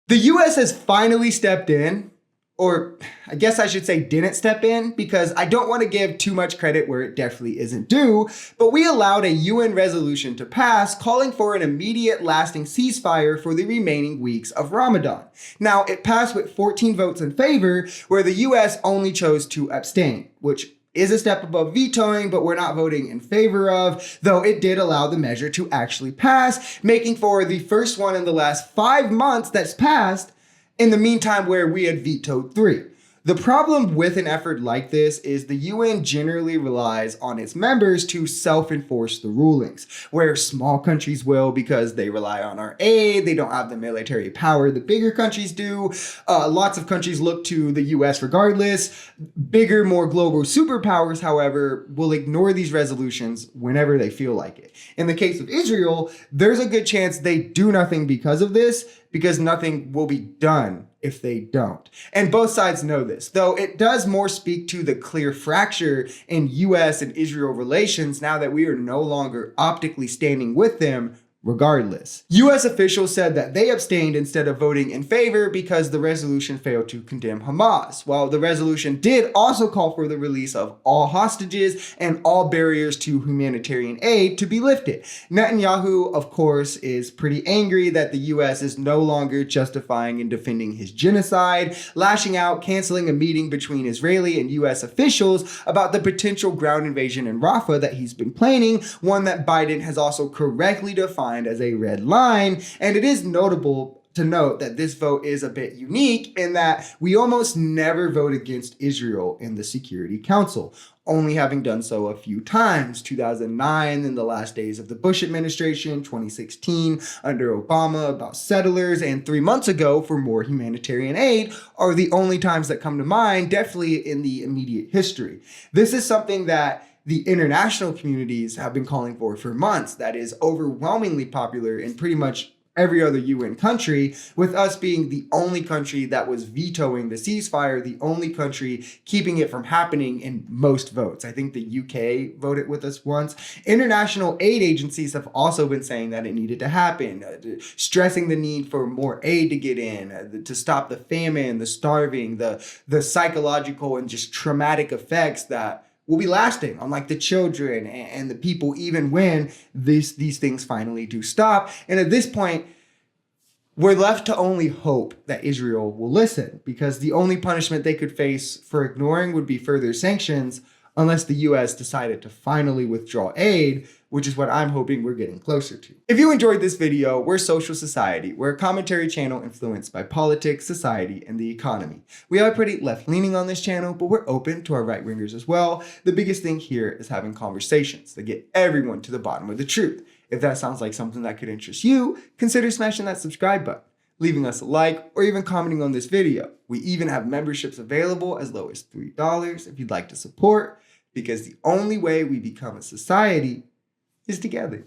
The US has finally stepped in, or I guess I should say didn't step in, because I don't want to give too much credit where it definitely isn't due, but we allowed a UN resolution to pass calling for an immediate lasting ceasefire for the remaining weeks of Ramadan. Now, it passed with 14 votes in favor, where the US only chose to abstain, which is a step above vetoing, but we're not voting in favor of, though it did allow the measure to actually pass, making for the first one in the last 5 months that's passed, in the meantime where we had vetoed 3. The problem with an effort like this is the UN generally relies on its members to self-enforce the rulings, where small countries will because they rely on our aid, they don't have the military power the bigger countries do. Lots of countries look to the US regardless. Bigger, more global superpowers, however, will ignore these resolutions whenever they feel like it. In the case of Israel, there's a good chance they do nothing because of this, because nothing will be done if they don't. And both sides know this, though it does more speak to the clear fracture in US and Israel relations now that we are no longer optically standing with them regardless. US officials said that they abstained instead of voting in favor because the resolution failed to condemn Hamas, while the resolution did also call for the release of all hostages and all barriers to humanitarian aid to be lifted. Netanyahu, of course, is pretty angry that the US is no longer justifying and defending his genocide, lashing out, canceling a meeting between Israeli and US officials about the potential ground invasion in Rafah that he's been planning, one that Biden has also correctly defined as a red line. And it is notable to note that this vote is a bit unique in that we almost never vote against Israel in the Security Council, only having done so a few times. 2009 in the last days of the Bush administration, 2016 under Obama about settlers, and 3 months ago for more humanitarian aid are the only times that come to mind, definitely in the immediate history. This is something that the international communities have been calling for months, that is overwhelmingly popular in pretty much every other UN country, with us being the only country that was vetoing the ceasefire, the only country keeping it from happening in most votes. I think the UK voted with us once. International aid agencies have also been saying that it needed to happen, stressing the need for more aid to get in, to stop the famine, the starving, the psychological and just traumatic effects that will be lasting on like the children and the people, even when these things finally do stop. And at this point, we're left to only hope that Israel will listen, because the only punishment they could face for ignoring would be further sanctions, unless the US decided to finally withdraw aid, which is what I'm hoping we're getting closer to. If you enjoyed this video, we're Social Society. We're a commentary channel influenced by politics, society, and the economy. We are pretty left-leaning on this channel, but we're open to our right-wingers as well. The biggest thing here is having conversations that get everyone to the bottom of the truth. If that sounds like something that could interest you, consider smashing that subscribe button, leaving us a like, or even commenting on this video. We even have memberships available as low as $3 if you'd like to support, because the only way we become a society is together.